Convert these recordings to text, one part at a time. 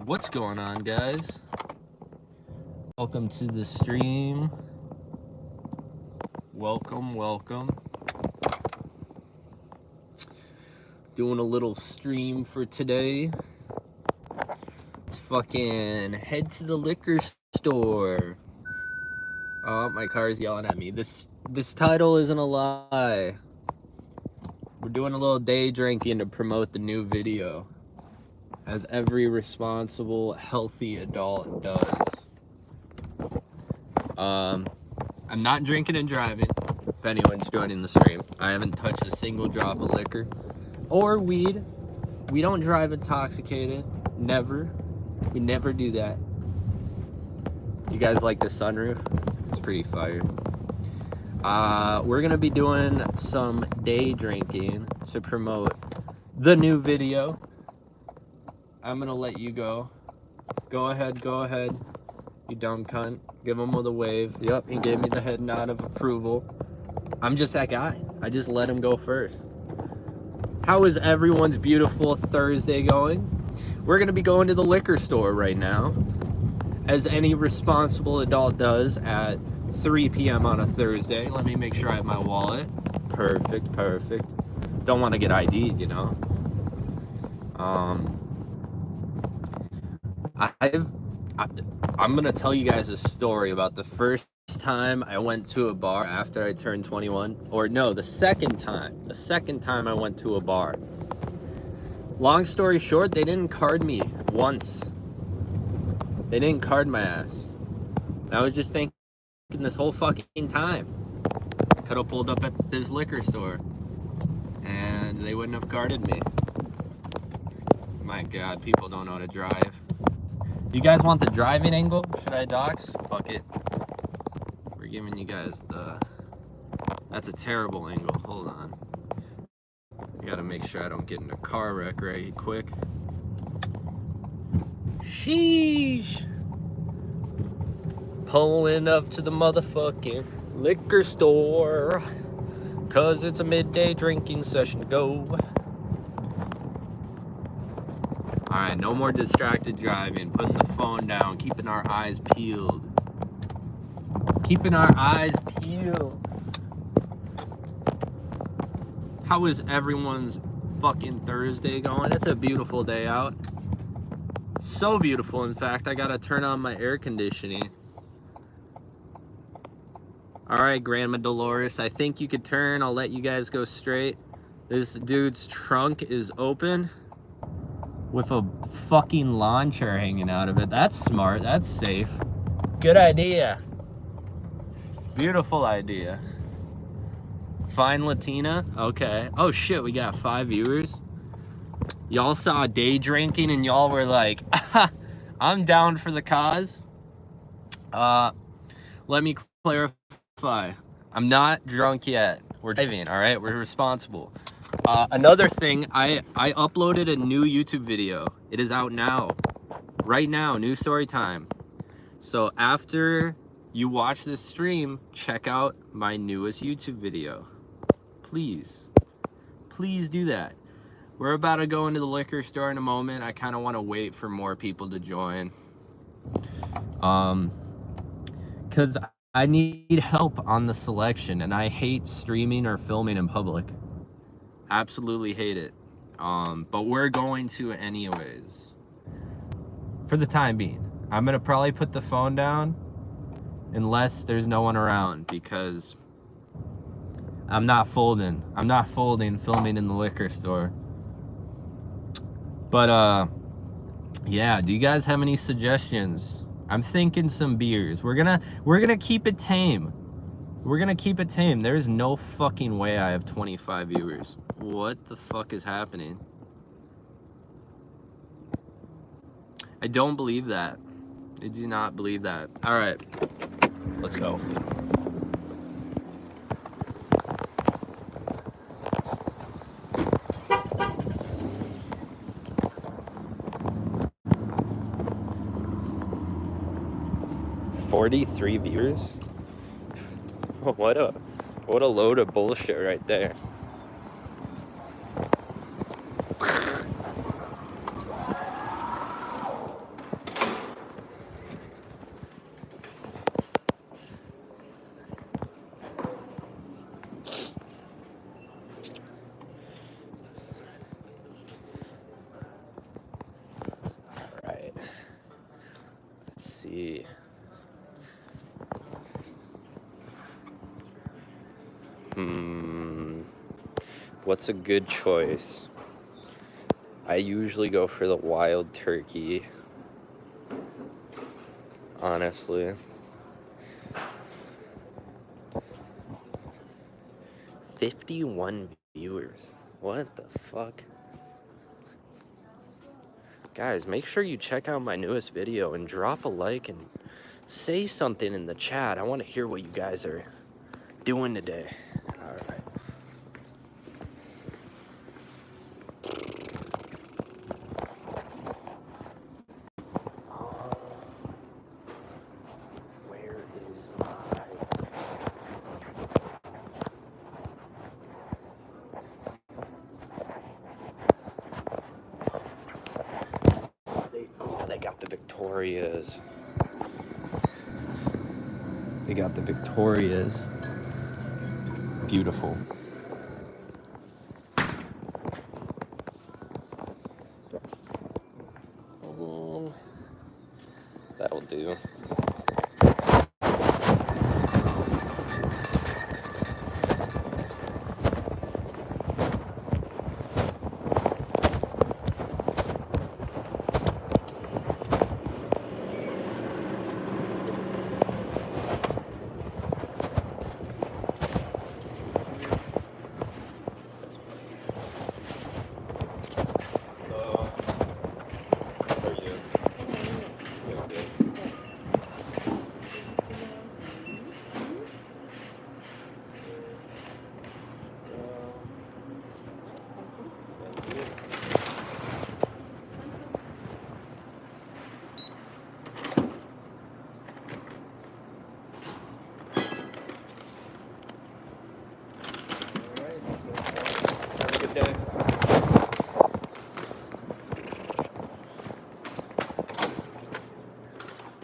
What's going on, guys? Welcome to the stream. Welcome. Doing a little stream for today. Let's fucking head to the liquor store. Oh, my car's yelling at me. This title isn't a lie. We're doing a little day drinking to promote the new video, as every responsible, healthy adult does. I'm not drinking and driving, if anyone's joining the stream. I haven't touched a single drop of liquor or weed. We don't drive intoxicated. Never. We never do that. You guys like the sunroof? It's pretty fire. We're gonna be doing some day drinking to promote the new video. I'm gonna let you go. Go ahead, you dumb cunt. Give him with a wave. Yep, he gave me the head nod of approval. I'm just that guy. I just let him go first. How is everyone's beautiful Thursday going? We're gonna be going to the liquor store right now, as any responsible adult does at 3 p.m. on a Thursday. Let me make sure I have my wallet. Perfect. Don't want to get ID'd, you know. I'm gonna tell you guys a story about the first time I went to a bar after I turned 21. Or no, the second time I went to a bar. Long story short, they didn't card me once. They didn't card my ass. I was just thinking this whole fucking time I could have pulled up at this liquor store and they wouldn't have carded me. My God, people don't know how to drive. You guys want the driving angle? Should I dox? Fuck it. We're giving you guys the... That's a terrible angle. Hold on. I gotta make sure I don't get in a car wreck right quick. Sheesh. Pulling up to the motherfucking liquor store, 'cause it's a midday drinking session to go. Alright, no more distracted driving. Putting the phone down, keeping our eyes peeled. How is everyone's fucking Thursday going? It's a beautiful day out. So beautiful, in fact, I gotta turn on my air conditioning. Alright, Grandma Dolores, I think you could turn. I'll let you guys go straight. This dude's trunk is open with a fucking lawn chair hanging out of it. That's smart. That's safe. Good idea. Beautiful idea. Fine Latina. Okay. Oh shit, we got 5 viewers. Y'all saw day drinking and y'all were like, I'm down for the cause. Let me clarify. I'm not drunk yet. We're driving, all right? We're responsible. Another thing, I uploaded a new YouTube video. It is out now. Right now, new story time. So after you watch this stream, check out my newest YouTube video. Please do that. We're about to go into the liquor store in a moment. I kind of want to wait for more people to join. Because I need help on the selection, and I hate streaming or filming in public. Absolutely hate it. But we're going to anyways. For the time being. I'm going to probably put the phone down unless there's no one around, because I'm not folding filming in the liquor store. But yeah, do you guys have any suggestions? I'm thinking some beers. We're gonna keep it tame. There's no fucking way I have 25 viewers. What the fuck is happening? I don't believe that. I do not believe that. All right, let's go. $43 viewers? What a load of bullshit right there. see. What's a good choice? I usually go for the wild turkey, honestly. $51 viewers. What the fuck? Guys, make sure you check out my newest video and drop a like and say something in the chat. I want to hear what you guys are doing today. All right. Where is my... They got the Victorias. They got the Victorias. Beautiful. That'll do. Day.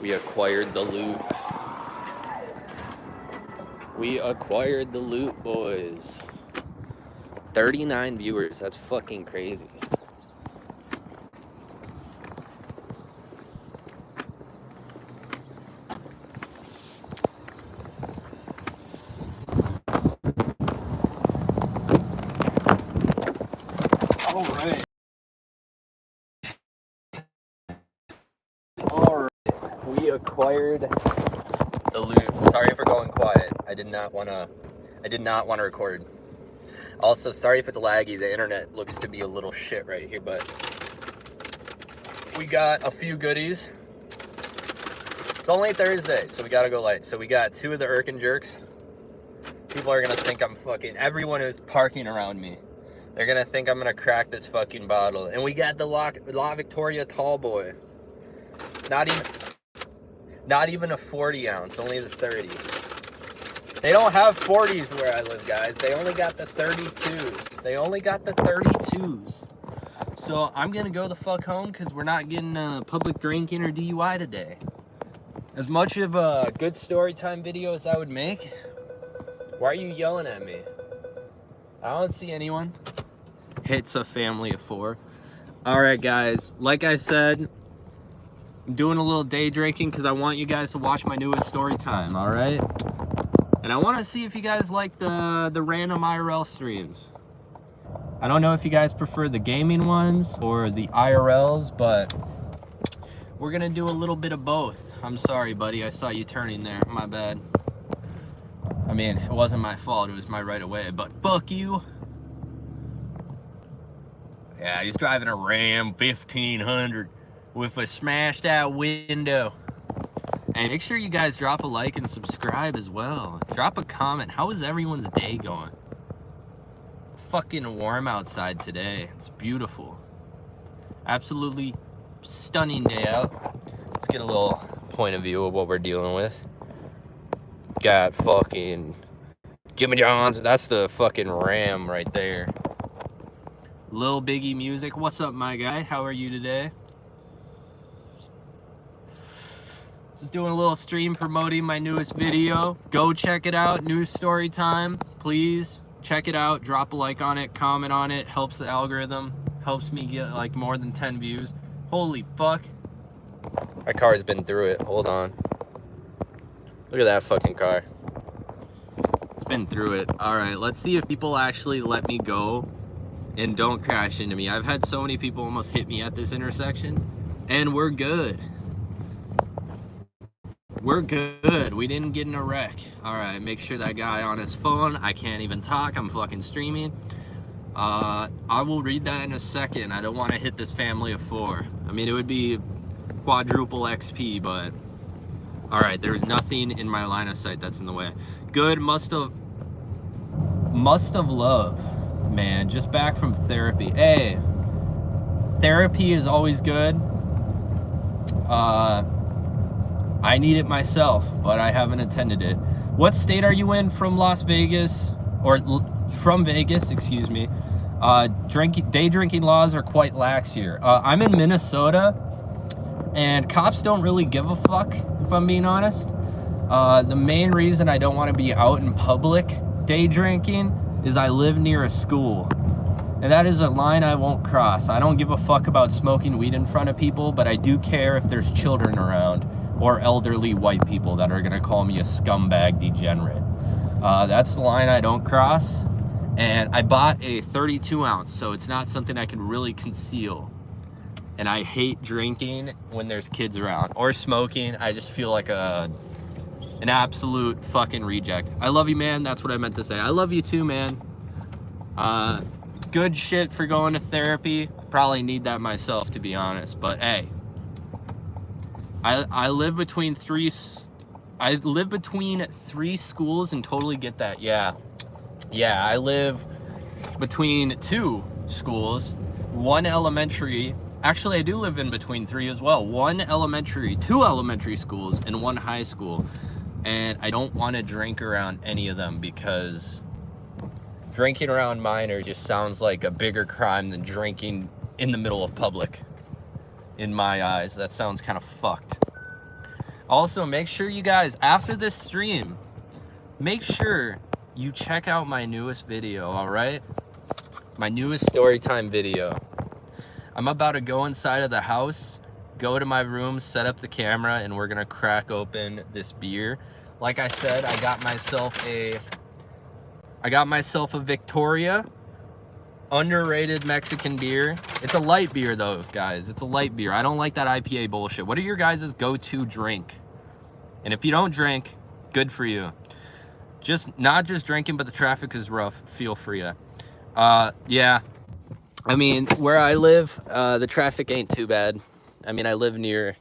We acquired the loot. We acquired the loot, boys. 39 viewers. That's fucking crazy. All right. We acquired the loot. Sorry for going quiet. I did not want to record. Also, sorry if it's laggy. The internet looks to be a little shit right here, but we got a few goodies. It's only Thursday, so we gotta go light. So we got 2 of the Irk and Jerks. People are gonna think I'm fucking... Everyone who's parking around me, they're gonna think I'm gonna crack this fucking bottle. And we got the La Victoria Tall Boy. Not even a 40 ounce, only the 30. They don't have 40s where I live, guys. They only got the 32s. They only got the 32s. So I'm gonna go the fuck home because we're not getting public drinking or DUI today. As much of a good story time video as I would make, why are you yelling at me? I don't see anyone. It's a family of 4. All right, guys. Like I said, I'm doing a little day drinking because I want you guys to watch my newest story time, all right? And I want to see if you guys like the random IRL streams. I don't know if you guys prefer the gaming ones or the IRLs, but we're going to do a little bit of both. I'm sorry, buddy. I saw you turning there. My bad. I mean, it wasn't my fault. It was my right of way, but fuck you. Yeah, he's driving a Ram 1500 with a smashed out window. And make sure you guys drop a like and subscribe as well. Drop a comment. How is everyone's day going? It's fucking warm outside today. It's beautiful. Absolutely stunning day out. Let's get a little point of view of what we're dealing with. Got fucking Jimmy John's. That's the fucking Ram right there. Lil Biggie Music. What's up, my guy? How are you today? Just doing a little stream promoting my newest video. Go check it out. New story time. Please check it out. Drop a like on it. Comment on it. Helps the algorithm. Helps me get like more than 10 views. Holy fuck. My car's been through it. Hold on. Look at that fucking car. It's been through it. All right, let's see if people actually let me go and don't crash into me. I've had so many people almost hit me at this intersection, and we're good. We're good. We didn't get in a wreck. All right, make sure that guy on his phone. I can't even talk. I'm fucking streaming. I will read that in a second. I don't want to hit this family of 4. I mean, it would be quadruple XP, but all right, there's nothing in my line of sight that's in the way. Good. Must have love, man. Just back from therapy. Hey, therapy is always good. I need it myself, but I haven't attended it. What state are you in from Las Vegas? Or from Vegas, excuse me. Day drinking laws are quite lax here. I'm in Minnesota, and cops don't really give a fuck, if I'm being honest. The main reason I don't want to be out in public day drinking is I live near a school. And that is a line I won't cross. I don't give a fuck about smoking weed in front of people, but I do care if there's children around or elderly white people that are gonna call me a scumbag degenerate. That's the line I don't cross. And I bought a 32 ounce, so it's not something I can really conceal. And I hate drinking when there's kids around or smoking. I just feel like an absolute fucking reject. I love you, man. That's what I meant to say. I love you too, man. Good shit for going to therapy. Probably need that myself, to be honest, but hey. I live between 3 schools and totally get that. Yeah, I live between 2 schools, 1 elementary. Actually, I do live in between 3 as well. 2 elementary schools and 1 high school. And I don't want to drink around any of them because drinking around minors just sounds like a bigger crime than drinking in the middle of public. In my eyes, that sounds kind of fucked. Also, make sure you guys, after this stream, make sure you check out my newest video, all right? My newest story time video. I'm about to go inside of the house, go to my room, set up the camera, and we're gonna crack open this beer. Like I said, I got myself a Victoria. Underrated Mexican beer. It's a light beer though, guys. It's a light beer. I don't like that IPA bullshit. What are your guys' go-to drink? And if you don't drink, good for you. Not just drinking, but the traffic is rough. Feel free. Yeah. I mean, where I live, the traffic ain't too bad. I mean, I live near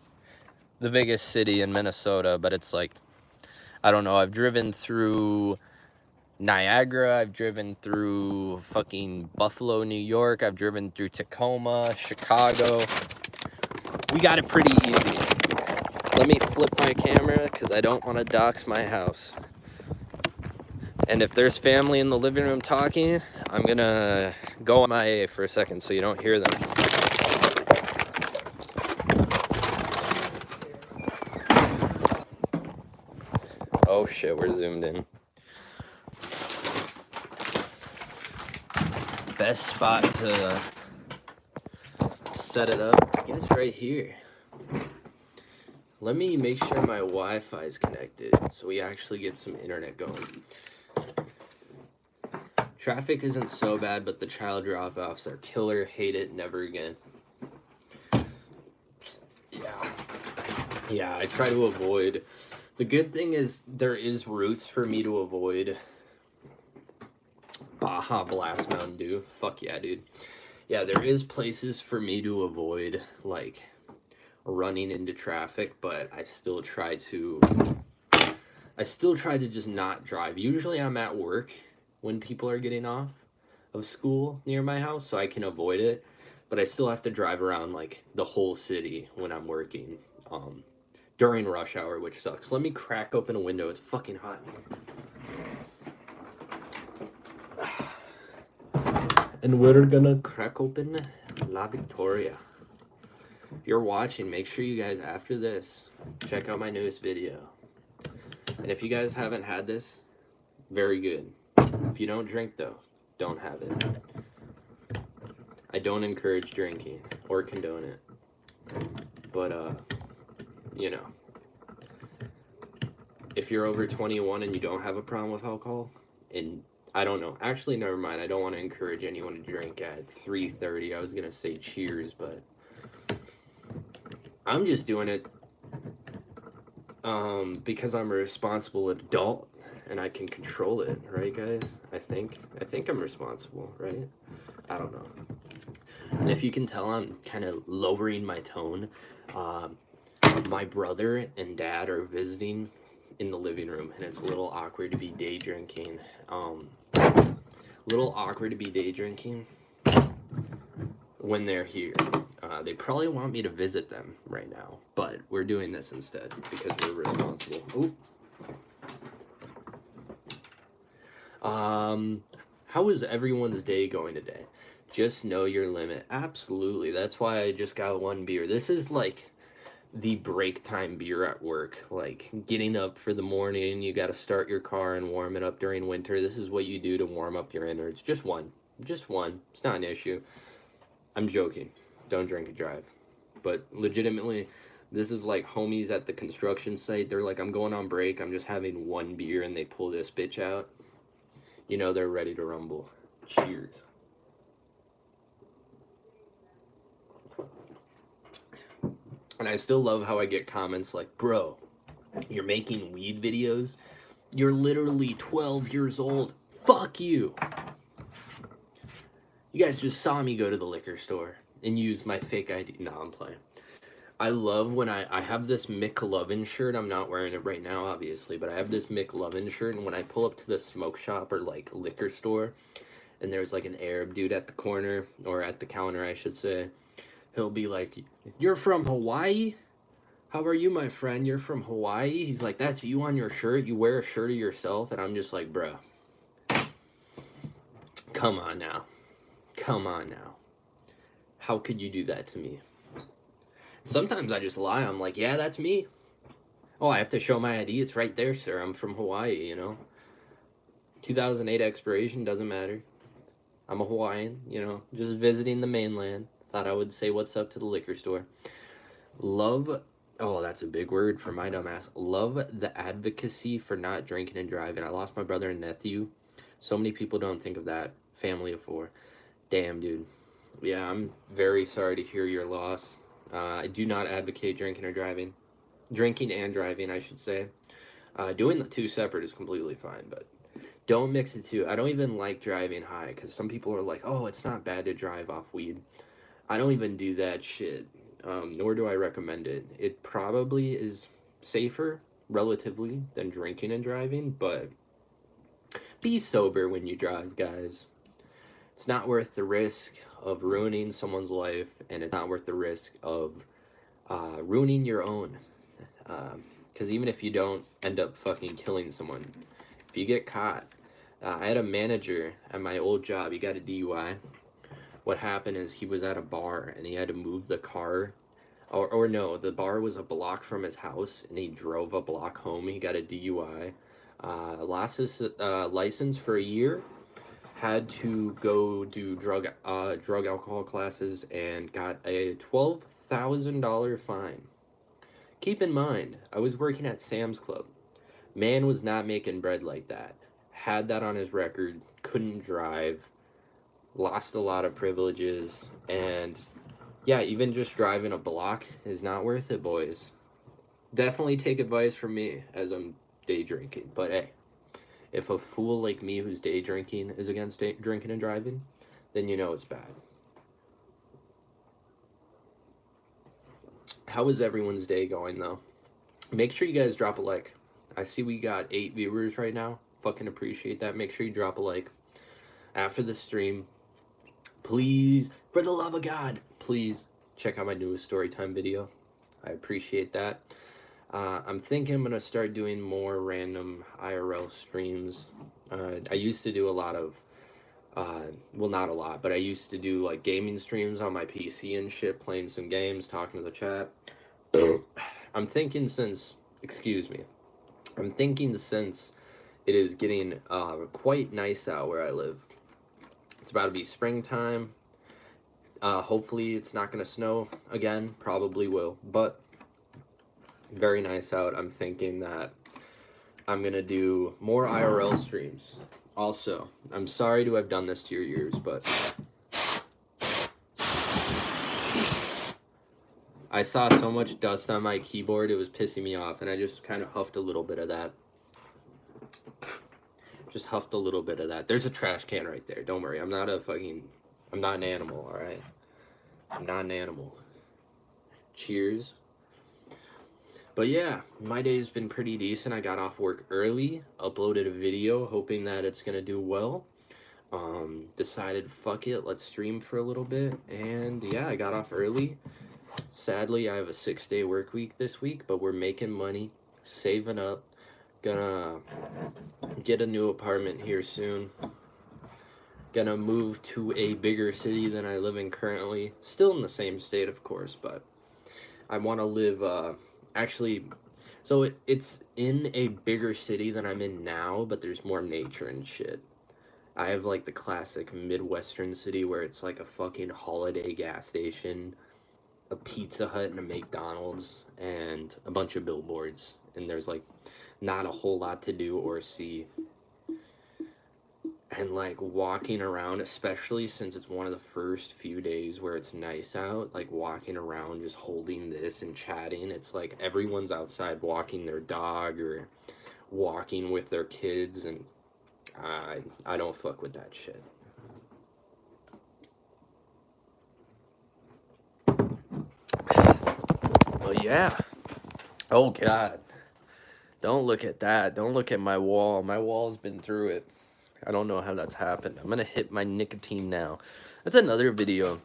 the biggest city in Minnesota, but it's like, I don't know. I've driven through Niagara, I've driven through fucking Buffalo, New York, I've driven through Tacoma, Chicago. We got it pretty easy. Let me flip my camera because I don't want to dox my house. And if there's family in the living room talking, I'm gonna go MIA for a second so you don't hear them. Oh shit, we're zoomed in. Best spot to set it up, I guess right here. Let me make sure my Wi-Fi is connected so we actually get some internet going. Traffic isn't so bad, but the child drop-offs are killer. Hate it, never again. Yeah, I try to avoid. The good thing is there is routes for me to avoid Baja Blast Mountain Dew. Fuck yeah, dude. Yeah, there is places for me to avoid, like, running into traffic, but I still try to just not drive. Usually I'm at work when people are getting off of school near my house, so I can avoid it, but I still have to drive around, like, the whole city when I'm working, during rush hour, which sucks. Let me crack open a window. It's fucking hot in here. And we're gonna crack open La Victoria. If you're watching, make sure you guys, after this, check out my newest video. And if you guys haven't had this, very good. If you don't drink, though, don't have it. I don't encourage drinking or condone it. But, you know, if you're over 21 and you don't have a problem with alcohol, and I don't know. Actually, never mind. I don't want to encourage anyone to drink at 3:30. I was gonna say cheers, but I'm just doing it because I'm a responsible adult and I can control it, right, guys? I think I'm responsible, right? I don't know. And if you can tell, I'm kind of lowering my tone. My brother and dad are visiting in the living room, and it's a little awkward to be day drinking. Little awkward to be day drinking when they're here. They probably want me to visit them right now, but we're doing this instead because we're responsible. Ooh. How is everyone's day going today? Just know your limit. Absolutely. That's why I just got one beer. This is like the break time beer at work. Like getting up for the morning, you got to start your car and warm it up during winter. This is what you do to warm up your innards. Just one. Just one. It's not an issue. I'm joking. Don't drink and drive. But legitimately, this is like homies at the construction site. They're like, I'm going on break. I'm just having one beer, and they pull this bitch out. You know they're ready to rumble. Cheers. And I still love how I get comments like, bro, you're making weed videos? You're literally 12 years old. Fuck you. You guys just saw me go to the liquor store and use my fake ID. No, I'm playing. I love when I have this McLovin shirt. I'm not wearing it right now, obviously, but I have this McLovin shirt, and when I pull up to the smoke shop or like liquor store, and there's like an Arab dude at the corner, or at the counter, I should say, he'll be like, "You're from Hawaii? How are you, my friend? You're from Hawaii?" He's like, "That's you on your shirt? You wear a shirt of yourself?" And I'm just like, bro, come on now. Come on now. How could you do that to me? Sometimes I just lie. I'm like, yeah, that's me. Oh, I have to show my ID. It's right there, sir. I'm from Hawaii, you know. 2008 expiration, doesn't matter. I'm a Hawaiian, you know, just visiting the mainland. Thought I would say what's up to the liquor store. Love, oh, that's a big word for my dumb ass. Love the advocacy for not drinking and driving. I lost my brother and nephew. So many people don't think of that. Family of 4. Damn, dude. Yeah, I'm very sorry to hear your loss. I do not advocate drinking or driving. Drinking and driving, I should say. Doing the two separate is completely fine, but don't mix the two. I don't even like driving high, because some people are like, oh, it's not bad to drive off weed. I don't even do that shit, nor do I recommend it. It probably is safer, relatively, than drinking and driving, but be sober when you drive, guys. It's not worth the risk of ruining someone's life, and it's not worth the risk of ruining your own. Because even if you don't end up fucking killing someone, if you get caught, I had a manager at my old job. He got a DUI. What happened is he was at a bar and he had to move the car, or no, the bar was a block from his house, and he drove a block home. He got a DUI, lost his license for a year, had to go do drug alcohol classes, and got a $12,000 fine. Keep in mind, I was working at Sam's Club. Man was not making bread like that. Had that on his record, couldn't drive, lost a lot of privileges, and yeah, even just driving a block is not worth it, boys. Definitely take advice from me as I'm day drinking, but hey, if a fool like me who's day drinking is against drinking and driving, then you know it's bad. How is everyone's day going, though? Make sure you guys drop a like. I see we got 8 viewers right now. Fucking appreciate that. Make sure you drop a like after the stream. Please, for the love of God, please check out my newest storytime video. I appreciate that. I'm thinking I'm going to start doing more random IRL streams. I used to do a lot of, well, not a lot, but I used to do like gaming streams on my PC and shit, playing some games, talking to the chat. I'm thinking since it is getting quite nice out where I live. It's about to be springtime. Hopefully it's not going to snow again. Probably will. But Very nice out. I'm thinking that I'm gonna do more IRL streams. Also, I'm sorry to have done this to your ears, but I saw so much dust on my keyboard, it was pissing me off, and I just kind of huffed a little bit of that. Just huffed a little bit of that. There's a trash can right there. Don't worry. I'm not an animal, alright? I'm not an animal. Cheers. But yeah, my day's been pretty decent. I got off work early, uploaded a video, hoping that it's gonna do well. Decided, fuck it, let's stream for a little bit. And yeah, I got off early. Sadly, I have a 6-day work week this week, but we're making money, saving up. Gonna get a new apartment here soon. Gonna move to a bigger city than I live in currently. Still in the same state, of course, but I want to live, actually, so it's in a bigger city than I'm in now, but there's more nature and shit. I have like the classic Midwestern city where it's like a fucking Holiday gas station, a Pizza Hut and a McDonald's, and a bunch of billboards. And there's like not a whole lot to do or see. And like walking around, especially since it's one of the first few days where it's nice out, like walking around just holding this and chatting, it's like everyone's outside walking their dog or walking with their kids, and I don't fuck with that shit. Well, yeah. Oh god. Don't look at that. Don't look at my wall. My wall's been through it. I don't know how that's happened. I'm gonna hit my nicotine now. That's another video.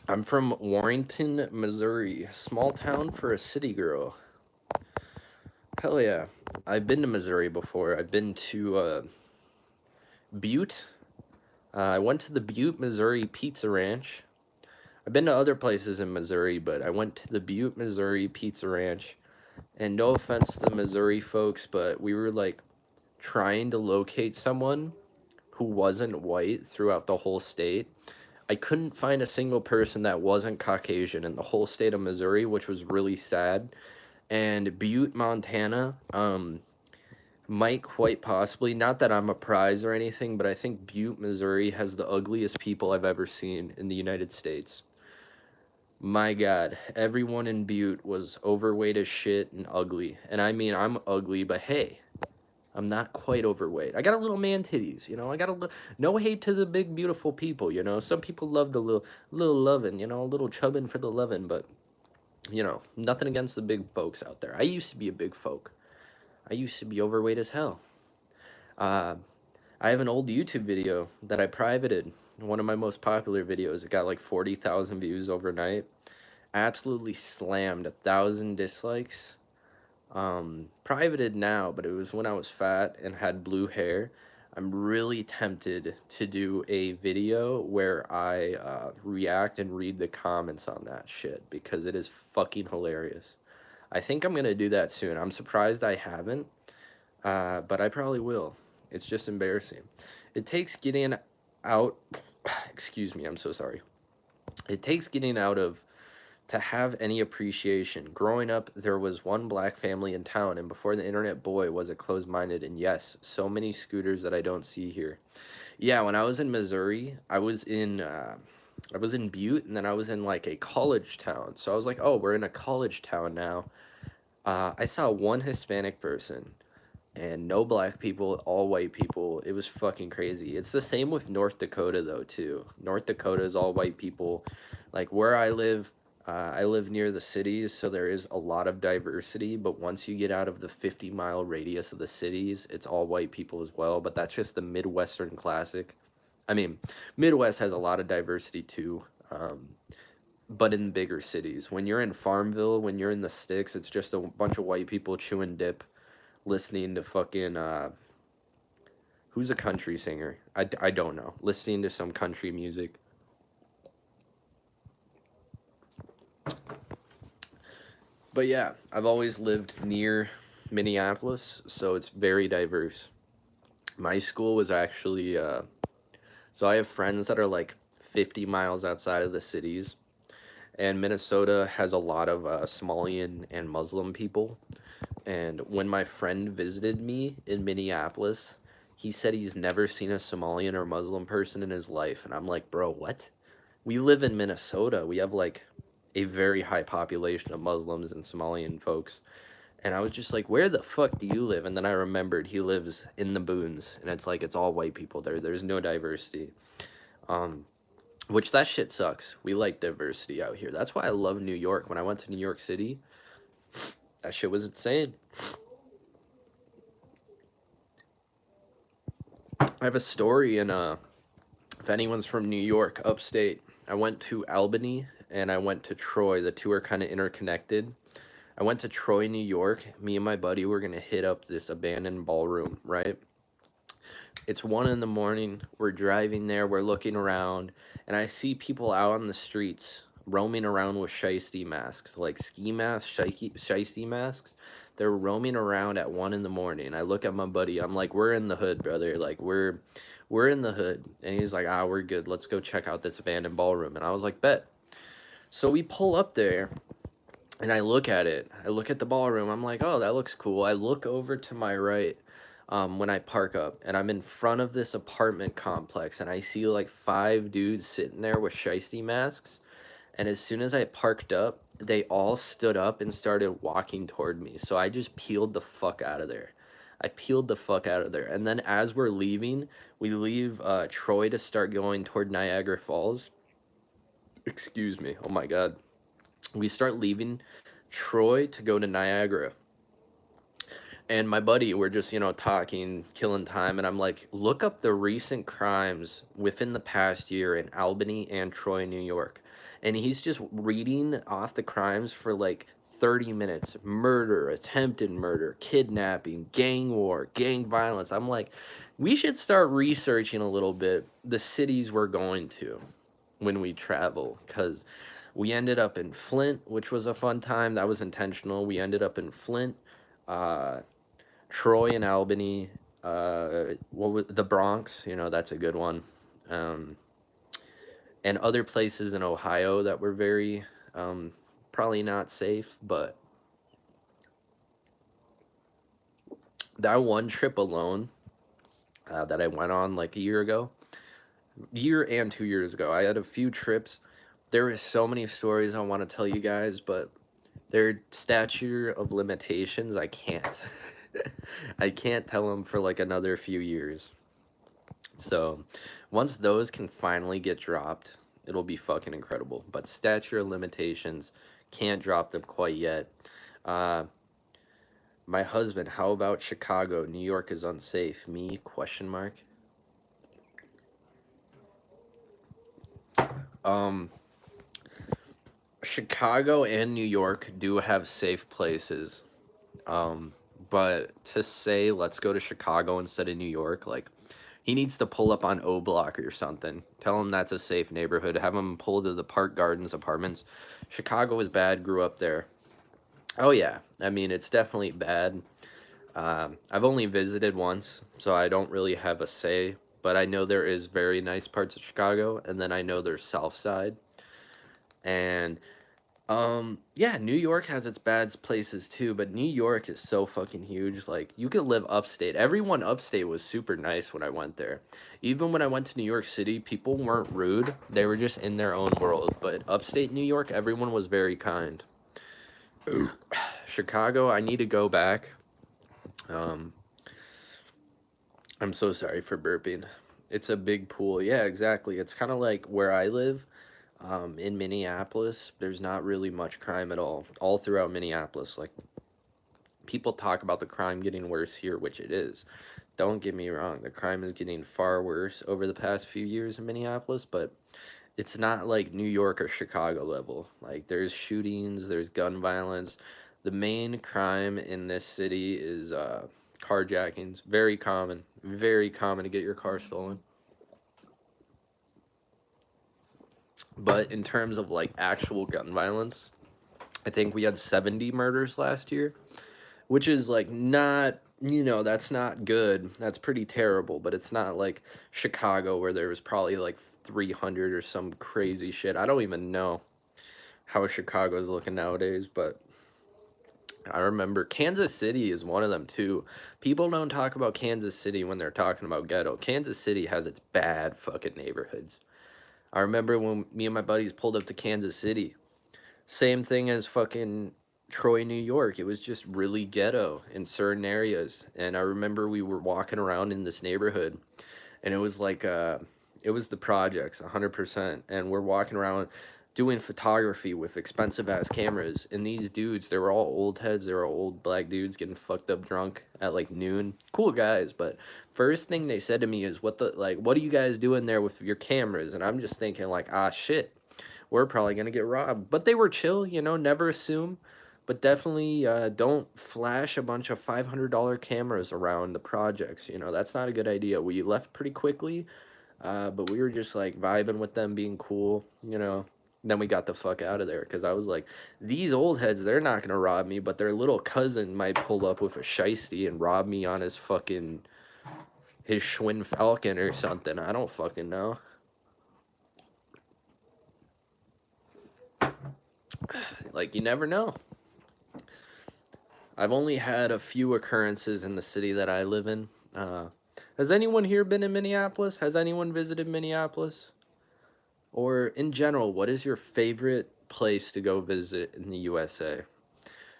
I'm from Warrenton, Missouri. Small town for a city girl. Hell yeah. I've been to Missouri before. I've been to Butte. I went to the Butte, Missouri Pizza Ranch. I've been to other places in Missouri, but I went to the Butte, Missouri Pizza Ranch. And no offense to Missouri folks, but we were like trying to locate someone who wasn't white throughout the whole state. I couldn't find a single person that wasn't Caucasian in the whole state of Missouri, which was really sad. And Butte, Montana, might quite possibly, not that I'm a prize or anything, but I think Butte, Missouri has the ugliest people I've ever seen in the United States. My God, everyone in Butte was overweight as shit and ugly. And I mean, I'm ugly, but hey, I'm not quite overweight. I got a little man titties, you know. I got a little, no hate to the big beautiful people, you know. Some people love the little lovin', you know, a little chubbin' for the lovin', but you know, nothing against the big folks out there. I used to be a big folk. I used to be overweight as hell. I have an old YouTube video that I privated. One of my most popular videos. It got like 40,000 views overnight. Absolutely slammed 1,000 dislikes. Privated now, but it was when I was fat and had blue hair. I'm really tempted to do a video where I react and read the comments on that shit because it is fucking hilarious. I think I'm gonna do that soon. I'm surprised I haven't, but I probably will. It's just embarrassing. It takes getting out, excuse me, I'm so sorry. It takes getting out of to have any appreciation. Growing up, there was one black family in town, and before the internet, boy, was it closed-minded. And yes, so many scooters that I don't see here. Yeah, when I was in Missouri, I was in Butte, and then I was in like a college town. So I was like, oh, we're in a college town now. I saw one Hispanic person and no black people, all white people. It was fucking crazy. It's the same with North Dakota though too. North Dakota is all white people. Like where I live near the cities, so there is a lot of diversity, but once you get out of the 50-mile radius of the cities, it's all white people as well, but that's just the Midwestern classic. I mean, Midwest has a lot of diversity too, but in bigger cities. When you're in Farmville, when you're in the sticks, it's just a bunch of white people chewing dip, listening to fucking, who's a country singer? I don't know. Listening to some country music. But yeah, I've always lived near Minneapolis, so it's very diverse. My school was actually, so I have friends that are like 50 miles outside of the cities, And Minnesota has a lot of Somalian and Muslim people. And when my friend visited me in Minneapolis, he said he's never seen a Somalian or Muslim person in his life. And I'm like, bro, what? We live in Minnesota. We have like a very high population of Muslims and Somalian folks. And I was just like, where the fuck do you live? And then I remembered he lives in the boons, and it's like it's all white people there. There's no diversity. Um, which that shit sucks. We like diversity out here. That's why I love New York. When I went to New York City, that shit was insane. I have a story in if anyone's from New York, upstate, I went to Albany and I went to Troy. The two are kind of interconnected. I went to Troy, New York. Me and my buddy were gonna hit up this abandoned ballroom, right? It's 1 in the morning. We're driving there. We're looking around, and I see people out on the streets roaming around with shiesty masks, like ski masks, shiesty masks. They're roaming around at 1 in the morning. I look at my buddy. I'm like, "We're in the hood, brother. Like we're in the hood." And he's like, "Ah, we're good. Let's go check out this abandoned ballroom." And I was like, "Bet." So we pull up there, and I look at it. I look at the ballroom. I'm like, "Oh, that looks cool." I look over to my right when I park up, and I'm in front of this apartment complex, and I see like 5 dudes sitting there with shiesty masks. And as soon as I parked up, they all stood up and started walking toward me. So I just peeled the fuck out of there. I peeled the fuck out of there. And then as we're leaving, we leave Troy to start going toward Niagara Falls. Excuse me. Oh my God. We start leaving Troy to go to Niagara. And my buddy, we're just, talking, killing time. And I'm like, look up the recent crimes within the past year in Albany and Troy, New York. And he's just reading off the crimes for like 30 minutes: murder, attempted murder, kidnapping, gang war, gang violence. I'm like, we should start researching a little bit the cities we're going to when we travel. Because we ended up in Flint, which was a fun time. That was intentional. We ended up in Flint. Uh, Troy and Albany, what was the Bronx? That's a good one. Um, and other places in Ohio that were very probably not safe, but that one trip alone that I went on like a year and 2 years ago, I had a few trips. There were so many stories I want to tell you guys, but their statute of limitations, I can't. I can't tell them for like another few years. So once those can finally get dropped, it'll be fucking incredible. But statute of limitations, can't drop them quite yet. Uh, my husband, how about Chicago? New York is unsafe. Me? Question mark. Um, Chicago and New York do have safe places. But to say let's go to Chicago instead of New York, like he needs to pull up on O Block or something. Tell him that's a safe neighborhood. Have him pull to the Park Gardens apartments. Chicago is bad. Grew up there. Oh yeah, I mean it's definitely bad. I've only visited once, so I don't really have a say. But I know there is very nice parts of Chicago, and then I know there's South Side, and yeah, New York has its bad places too, but New York is so fucking huge. Like, you could live upstate. Everyone upstate was super nice when I went there. Even when I went to New York City, people weren't rude. They were just in their own world. But upstate New York, everyone was very kind. Chicago, I need to go back. Um, I'm so sorry for burping. It's a big pool. Yeah, exactly. It's kind of like where I live. In Minneapolis, there's not really much crime at all throughout Minneapolis. Like, people talk about the crime getting worse here, which it is. Don't get me wrong, the crime is getting far worse over the past few years in Minneapolis, but it's not like New York or Chicago level. Like, there's shootings, there's gun violence. The main crime in this city is carjackings. Very common to get your car stolen. But in terms of like actual gun violence, I think we had 70 murders last year, which is like not, that's not good. That's pretty terrible, but it's not like Chicago where there was probably like 300 or some crazy shit. I don't even know how Chicago's looking nowadays, but I remember Kansas City is one of them too. People don't talk about Kansas City when they're talking about ghetto. Kansas City has its bad fucking neighborhoods. I remember when me and my buddies pulled up to Kansas City. Same thing as fucking Troy, New York. It was just really ghetto in certain areas. And I remember we were walking around in this neighborhood, and it was like it was the projects 100%, and we're walking around doing photography with expensive ass cameras, and these dudes, they were all old heads, they were old black dudes getting fucked up drunk at like noon, cool guys. But first thing they said to me is, what are you guys doing there with your cameras? And I'm just thinking like, ah, shit, we're probably gonna get robbed. But they were chill, you know, never assume. But definitely don't flash a bunch of $500 cameras around the projects. You know, that's not a good idea. We left pretty quickly, but we were just like vibing with them, being cool, you know. Then we got the fuck out of there because I was like, these old heads, they're not gonna rob me, but their little cousin might pull up with a shiesty and rob me on his Schwinn Falcon or something. I don't fucking know. Like, you never know. I've only had a few occurrences in the city that I live in. Has anyone here been in Minneapolis? Has anyone visited Minneapolis? Or in general, what is your favorite place to go visit in the USA?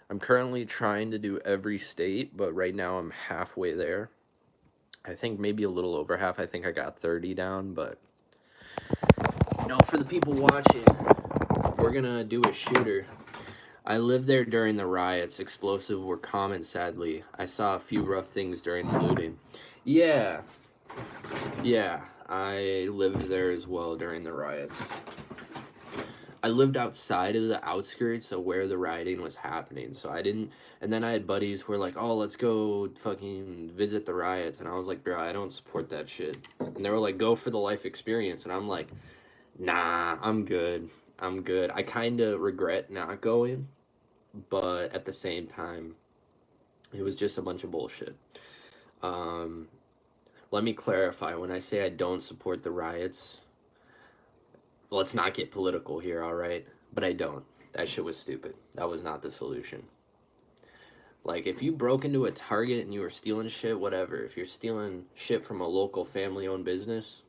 I'm currently trying to do every state, but right now I'm halfway there. I think maybe a little over half. I think I got 30 down, but you know, for the people watching, we're gonna do a shooter. I lived there during the riots. Explosives were common, sadly. I saw a few rough things during the looting. Yeah, I lived there as well during the riots. I lived outside of the outskirts of where the rioting was happening, so I didn't. And then I had buddies who were like, "Oh, let's go fucking visit the riots," and I was like, "Bro, I don't support that shit." And they were like, "Go for the life experience," and I'm like, "Nah, I'm good. I'm good." I kind of regret not going, but at the same time, it was just a bunch of bullshit. Um, Let me clarify. When I say I don't support the riots, let's not get political here, all right? But I don't. That shit was stupid. That was not the solution. Like, if you broke into a Target and you were stealing shit, whatever. If you're stealing shit from a local family-owned business,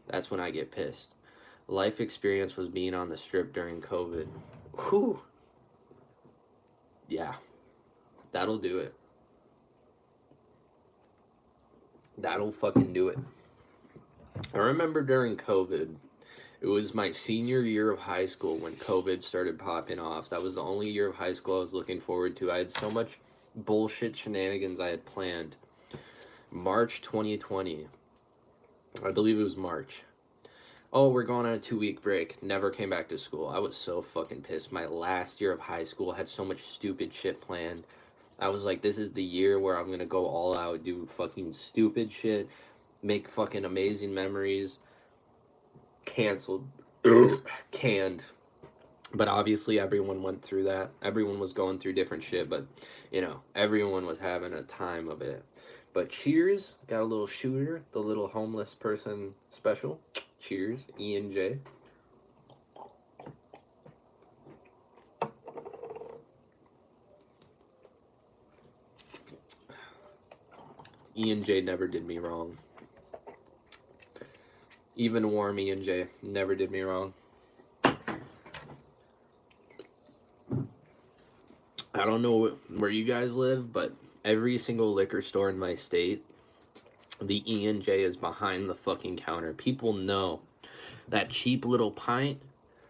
that's when I get pissed. Life experience was being on the strip during COVID. Whew. Yeah, that'll do it. That'll fucking do it. I remember during COVID, it was my senior year of high school when COVID started popping off. That was the only year of high school I was looking forward to. I had so much bullshit shenanigans I had planned. March 2020. I believe it was March. Oh, we're going on a 2-week break. Never came back to school. I was so fucking pissed. My last year of high school had so much stupid shit planned. I was like, this is the year where I'm gonna go all out, do fucking stupid shit, make fucking amazing memories. Canceled. Canned. But obviously everyone went through that. Everyone was going through different shit, but you know, everyone was having a time of it. But cheers, got a little shooter, the little homeless person special. Cheers, E&J. E&J never did me wrong. Even warm E&J never did me wrong. I don't know where you guys live, but every single liquor store in my state, the E&J is behind the fucking counter. People know that cheap little pint,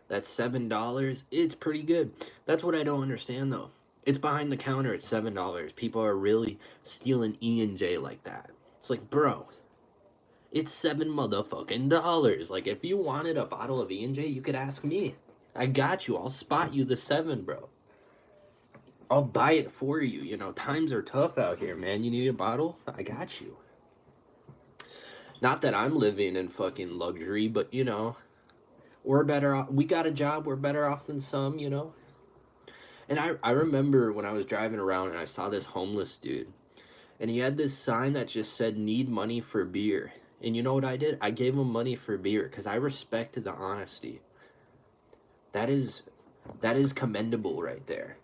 that's $7, it's pretty good. That's what I don't understand though. It's behind the counter at $7. People are really stealing E&J like that. It's like, bro, it's $7 motherfucking dollars. Like, if you wanted a bottle of E&J, you could ask me. I got you. I'll spot you the 7, bro. I'll buy it for you. You know, times are tough out here, man. You need a bottle? I got you. Not that I'm living in fucking luxury, but you know, we're better off. We got a job. We're better off than some, you know. And I remember when I was driving around and I saw this homeless dude, and he had this sign that just said "Need money for beer." And you know what I did? I gave him money for beer because I respected the honesty. That is That is commendable right there.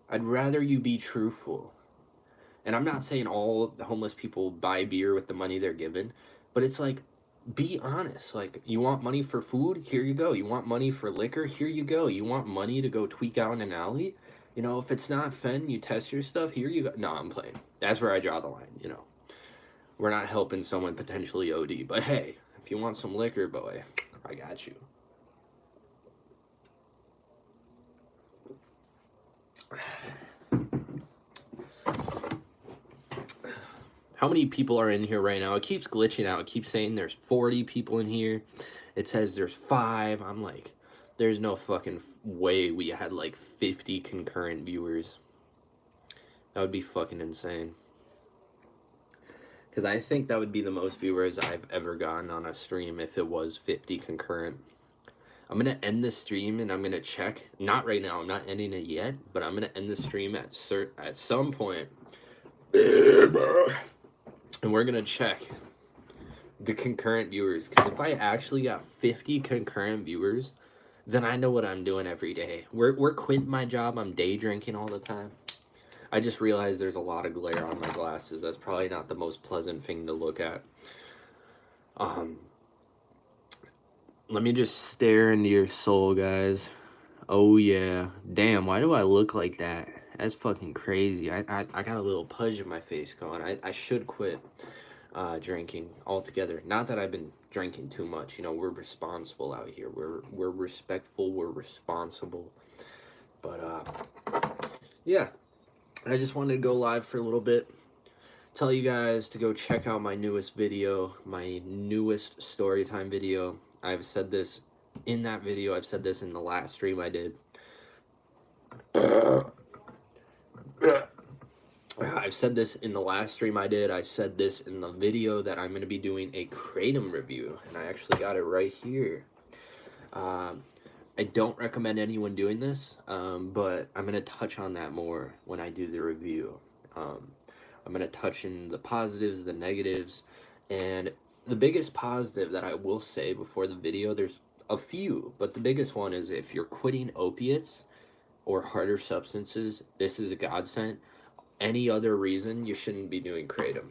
I'd rather you be truthful. And I'm not saying all homeless people buy beer with the money they're given, but it's like, be honest. Like, you want money for food? Here you go. You want money for liquor? Here you go. You want money to go tweak out in an alley? You know, if it's not fen, you test your stuff. Here you go. No, I'm playing. That's where I draw the line. You know, we're not helping someone potentially OD, but hey, if you want some liquor, boy, I got you. How many people are in here right now? It keeps glitching out. It keeps saying there's 40 people in here. It says there's 5. I'm like, there's no fucking way we had like 50 concurrent viewers. That would be fucking insane. Because I think that would be the most viewers I've ever gotten on a stream if it was 50 concurrent. I'm going to end the stream and I'm going to check. Not right now. I'm not ending it yet. But I'm going to end the stream at some point. And we're going to check the concurrent viewers. Because if I actually got 50 concurrent viewers, then I know what I'm doing every day. We're quitting my job. I'm day drinking all the time. I just realized there's a lot of glare on my glasses. That's probably not the most pleasant thing to look at. Let me just stare into your soul, guys. Oh, yeah. Damn, why do I look like that? That's fucking crazy. I got a little pudge in my face going. I should quit drinking altogether. Not that I've been drinking too much. You know, we're responsible out here. We're respectful. We're responsible. But, yeah. I just wanted to go live for a little bit. Tell you guys to go check out my newest video. My newest storytime video. I've said this in that video. I've said this in the last stream I did. I've said this in the last stream I did. I said this in the video that I'm going to be doing a Kratom review. And I actually got it right here. I don't recommend anyone doing this, but I'm going to touch on that more when I do the review. I'm going to touch in the positives, the negatives, and the biggest positive that I will say before the video, there's a few, but the biggest one is if you're quitting opiates or harder substances, this is a godsend. Any other reason, you shouldn't be doing Kratom.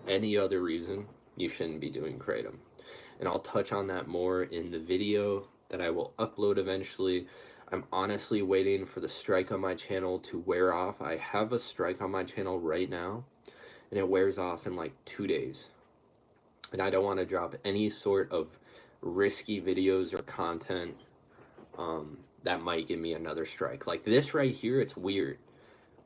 Any other reason, you shouldn't be doing Kratom. And I'll touch on that more in the video that I will upload eventually. I'm honestly waiting for the strike on my channel to wear off. I have a strike on my channel right now, and it wears off in like 2 days. And I don't want to drop any sort of risky videos or content that might give me another strike. Like this right here, it's weird.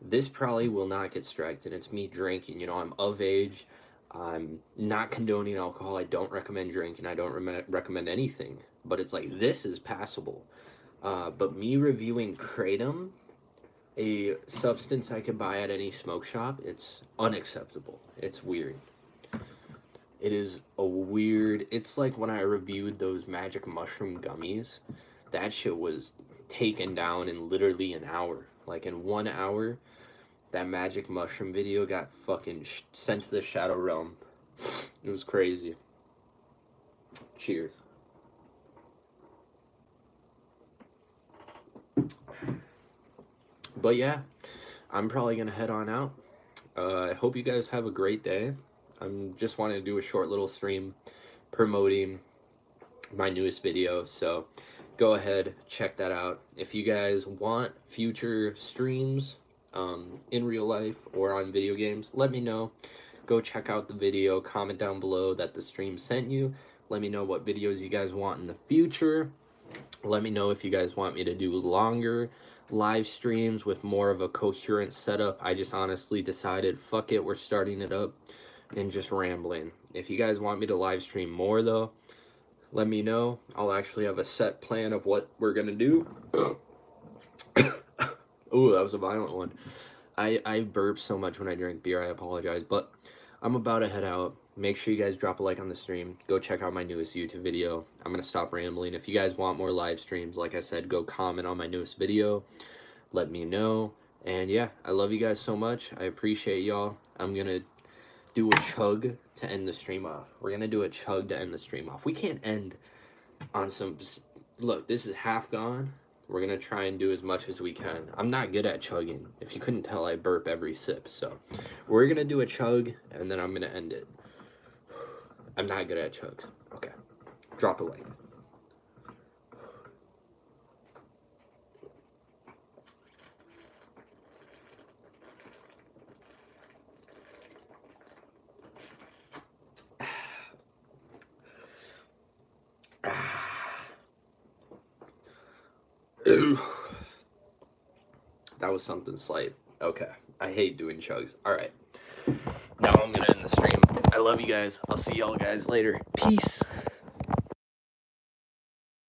This probably will not get striked, and it's me drinking. You know, I'm of age. I'm not condoning alcohol. I don't recommend drinking. I don't recommend anything. But it's like, this is passable. But me reviewing Kratom, a substance I could buy at any smoke shop, it's unacceptable. It's weird. It is a weird... It's like when I reviewed those magic mushroom gummies. That shit was taken down in literally an hour. Like in 1 hour, that magic mushroom video got fucking sent to the shadow realm. It was crazy. Cheers. But yeah, I'm probably gonna head on out. I hope you guys have a great day. I'm just wanting to do a short little stream promoting my newest video, so go ahead, check that out. If you guys want future streams in real life or on video games, let me know. Go check out the video, comment down below that the stream sent you. Let me know what videos you guys want in the future. Let me know if you guys want me to do longer live streams with more of a coherent setup. I just honestly decided, fuck it, we're starting it up and just rambling. If you guys want me to live stream more though, let me know. I'll actually have a set plan of what we're gonna do. Ooh, that was a violent one. I burp so much when I drink beer, I apologize, but I'm about to head out. Make sure you guys drop a like on the stream. Go check out my newest YouTube video. I'm gonna stop rambling. If you guys want more live streams, like I said, go comment on my newest video. Let me know. And yeah, I love you guys so much. I appreciate y'all. I'm gonna do a chug to end the stream off. We're gonna do a chug to end the stream off. We can't end on some... Look, this is half gone. We're gonna try and do as much as we can. I'm not good at chugging. If you couldn't tell, I burp every sip. So we're gonna do a chug and then I'm gonna end it. I'm not good at chugs. Okay. Drop a leg. That was something slight. Okay. I hate doing chugs. Alright. Now I'm gonna end the stream. I love you guys. I'll see y'all guys later. Peace.